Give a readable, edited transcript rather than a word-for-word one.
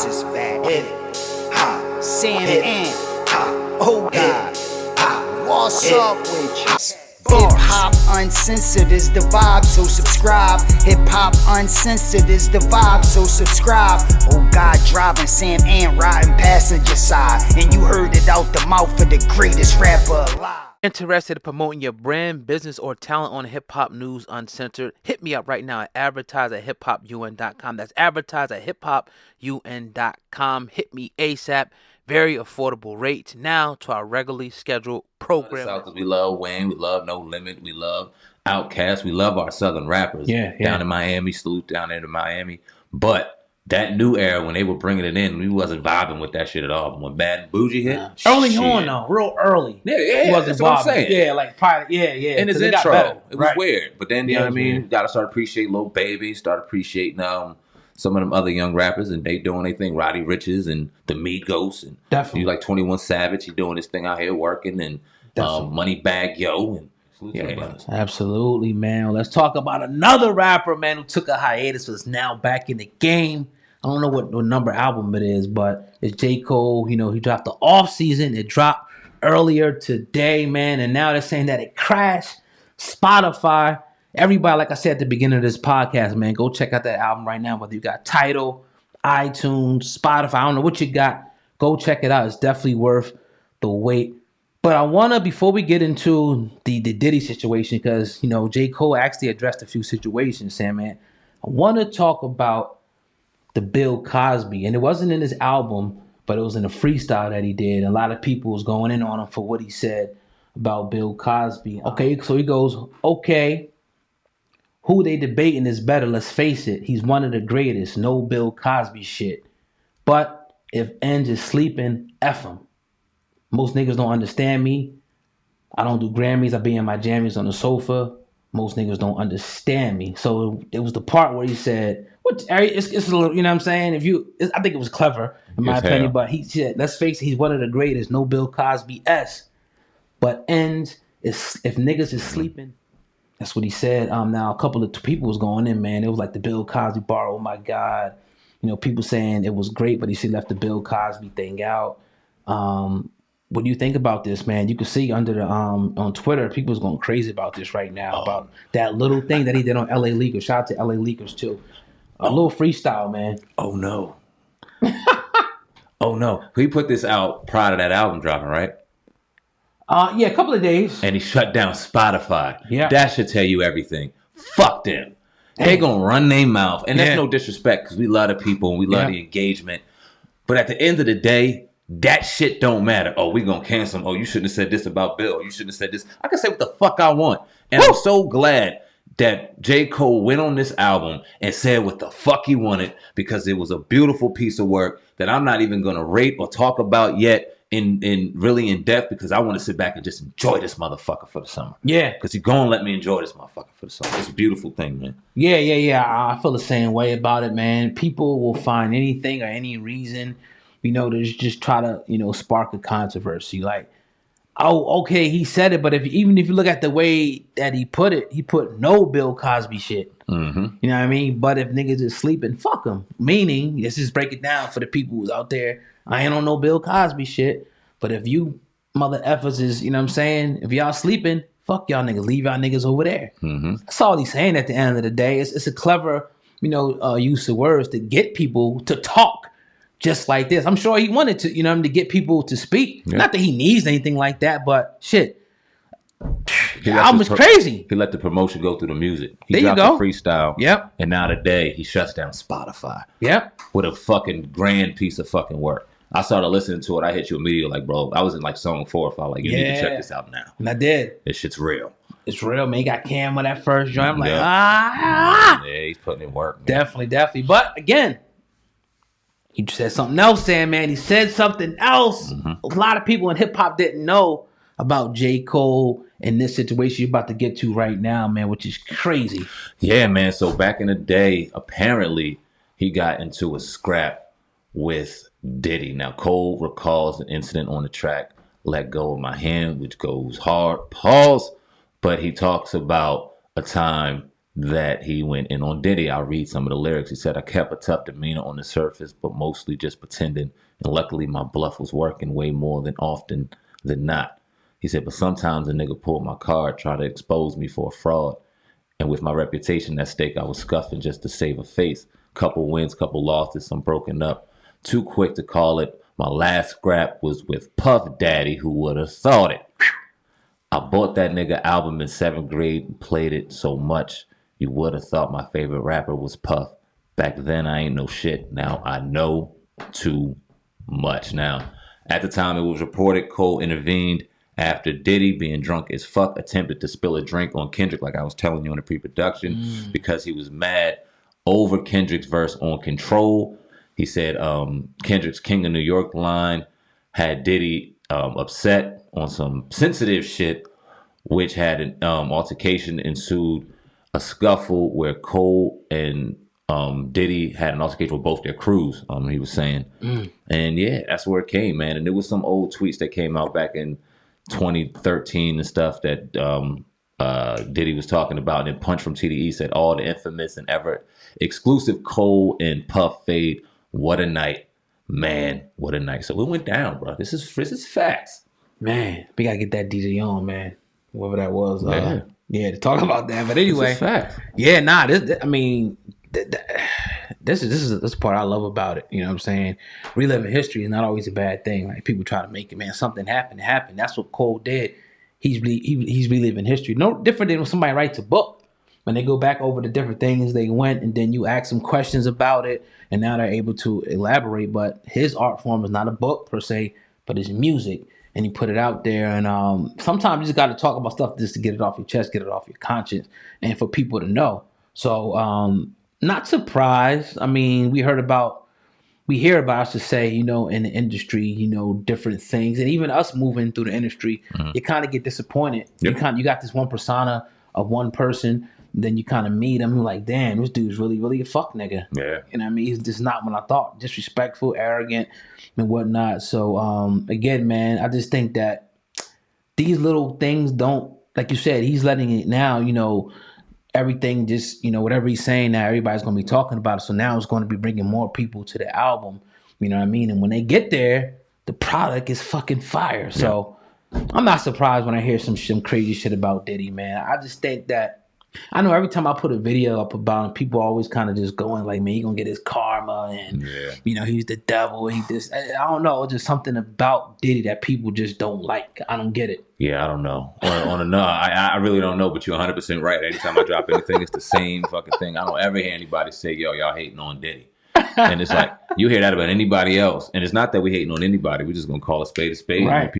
is back. Sam and oh God, what's up with you? Hip hop uncensored is the vibe, so subscribe. Hip hop uncensored is the vibe, so subscribe. Oh God, driving Sam and riding passenger side, and you heard it out the mouth of the greatest rapper alive. Interested in promoting your brand, business, or talent on Hip Hop News Uncensored? Hit me up right now at advertise@hiphopun.com. That's advertise@hiphopun.com. Hit me ASAP. Very affordable rates. Now to our regularly scheduled program. South, we love Wayne, we love No Limit, we love Outkast, we love our Southern rappers. Down in Miami, salute down there to Miami. But that new era, when they were bringing it in, we wasn't vibing with that shit at all. When Bad and Bougie hit, early on though, real early. Yeah, wasn't that's what I'm saying. Yeah, like probably, In his intro, it was weird. But then, you know what I mean? Weird. Got to start appreciating Lil Baby, start appreciating some of them other young rappers, and they doing their thing. Roddy Riches and the Migos, and definitely you like 21 Savage. He doing his thing out here working, and Moneybagg Yo, and absolutely, man. Let's talk about another rapper, man, who took a hiatus, was now back in the game. I don't know what number album it is, but it's J. Cole. You know, he dropped the off season. It dropped earlier today, man, and now they're saying that it crashed. Spotify. Everybody, like I said at the beginning of this podcast, man, go check out that album right now. Whether you got Tidal, iTunes, Spotify, I don't know what you got. Go check it out. It's definitely worth the wait. But I want to, before we get into the Diddy situation, because, you know, J. Cole actually addressed a few situations, Sam, man. I want to talk about the Bill Cosby. And it wasn't in his album, but it was in a freestyle that he did. A lot of people was going in on him for what he said about Bill Cosby. Okay, so he goes, okay, who they debating is better, let's face it. He's one of the greatest. No Bill Cosby shit. But if n-ggas is sleeping, F him. Most niggas don't understand me. I don't do GRAMMYs. I be in my jammies on the sofa. Most niggas don't understand me. So it was the part where he said, it's a little, you know what I'm saying? I think it was clever, in my opinion. But he said, let's face it, he's one of the greatest. No Bill Cosby S. But n-ggas is, if niggas is sleeping, that's what he said. Now, a couple of people was going in, man. It was like the Bill Cosby bar. Oh, my God. You know, people saying it was great, but he should left the Bill Cosby thing out. What do you think about this, man? You can see under the on Twitter, people's going crazy about this right now, about that little thing that he did on LA Leakers. Shout out to LA Leakers, too. A little freestyle, man. Oh, no. Oh, no. He put this out prior to that album dropping, right? Yeah, a couple of days. And he shut down Spotify. Yeah. That should tell you everything. Fuck them. They gonna run their mouth. And that's no disrespect, because we love the people and we love the engagement. But at the end of the day, that shit don't matter. Oh, we gonna cancel him. Oh, you shouldn't have said this about Bill. You shouldn't have said this. I can say what the fuck I want. And I'm so glad that J. Cole went on this album and said what the fuck he wanted, because it was a beautiful piece of work that I'm not even gonna rate or talk about yet in really in depth, because I want to sit back and just enjoy this motherfucker for the summer. Yeah. Because he's gonna let me enjoy this motherfucker for the summer. It's a beautiful thing, man. Yeah. I feel the same way about it, man. People will find anything or any reason, you know, to just try to, you know, spark a controversy. Like, oh, okay, he said it, but even if you look at the way that he put it, he put no Bill Cosby shit. Mm-hmm. You know what I mean? But if niggas is sleeping, fuck them. Meaning, let's just break it down for the people who's out there. I ain't on no Bill Cosby shit. But if you mother effers is, you know what I'm saying? If y'all sleeping, fuck y'all niggas. Leave y'all niggas over there. Mm-hmm. That's all he's saying at the end of the day. It's a clever, you know, use of words to get people to talk just like this. I'm sure he wanted to, you know, to get people to speak. Yeah. Not that he needs anything like that, but shit. The album is crazy. He let the promotion go through the music. He there dropped you go. The freestyle. Yep. And now today he shuts down Spotify. Yep. With a fucking grand piece of fucking work. I started listening to it. I hit you immediately, like, bro. I was in like song 4 or 5. Like, you need to check this out now. And I did. This shit's real. It's real, man. He got Cam on that first joint. I'm like, Yeah, he's putting in work, man. Definitely. But again, he said something else, Sam, man. He said something else. Mm-hmm. A lot of people in hip hop didn't know about J. Cole and this situation you're about to get to right now, man, which is crazy. Yeah, man. So back in the day, apparently he got into a scrap with Diddy. Now, Cole recalls an incident on the track, Let Go of My Hand, which goes hard, pause, but he talks about a time that he went in on Diddy. I'll read some of the lyrics. He said, I kept a tough demeanor on the surface, but mostly just pretending. And luckily my bluff was working way more than often than not. He said, but sometimes a nigga pulled my card, tried to expose me for a fraud. And with my reputation at stake, I was scuffing just to save a face. Couple wins, couple losses, some broken up. Too quick to call it. My last scrap was with Puff Daddy, who would have thought it. I bought that nigga album in 7th grade and played it so much. You would have thought my favorite rapper was Puff. Back then, I ain't no shit. Now I know too much. Now, at the time it was reported, Cole intervened after Diddy, being drunk as fuck, attempted to spill a drink on Kendrick, like I was telling you in the pre-production, because he was mad over Kendrick's verse on Control. He said Kendrick's King of New York line had Diddy upset on some sensitive shit, which had an altercation ensued, a scuffle where Cole and Diddy had an altercation with both their crews, he was saying. And yeah, that's where it came, man. And there was some old tweets that came out back in 2013 and stuff that Diddy was talking about. And then Punch from TDE said, all the infamous and ever exclusive Cole and Puff fade. What a night, man. What a night. So it went down, bro. This is facts. Man, we gotta get that DJ on, man. Whoever that was. Yeah. To talk about that. But anyway, This is facts. yeah, nah. This is the part I love about it. You know what I'm saying? Reliving history is not always a bad thing. Like people try to make it, man. Something happened. That's what Cole did. He's reliving history. No different than when somebody writes a book. When they go back over the different things they went, and then you ask them questions about it, and now they're able to elaborate. But his art form is not a book per se, but it's music, and you put it out there. And sometimes you just got to talk about stuff just to get it off your chest, get it off your conscience, and for people to know. So not surprised. I mean, we hear about, I should say, in the industry, different things, and even us moving through the industry, you kind of get disappointed. Yep. You got this one persona of one person. Then you kind of meet him, you're like, damn, this dude's really, really a fuck nigga. Yeah. You know what I mean? He's just not what I thought. Disrespectful, arrogant, and whatnot. So, again, man, I just think that these little things don't, like you said, he's letting it now, everything just, whatever he's saying now, everybody's going to be talking about it. So now it's going to be bringing more people to the album. You know what I mean? And when they get there, the product is fucking fire. Yeah. So I'm not surprised when I hear some crazy shit about Diddy, man. I just think that, I know every time I put a video up about him, people always kind of just going like, man, he gonna get his karma, and he's the devil. I don't know, just something about Diddy that people just don't like. I don't get it. Yeah, I don't know. I really don't know. But you're 100% right. Anytime I drop anything, it's the same fucking thing. I don't ever hear anybody say, "Yo, y'all hating on Diddy," and it's like you hear that about anybody else, and it's not that we hating on anybody. We're just gonna call a spade a spade. Right.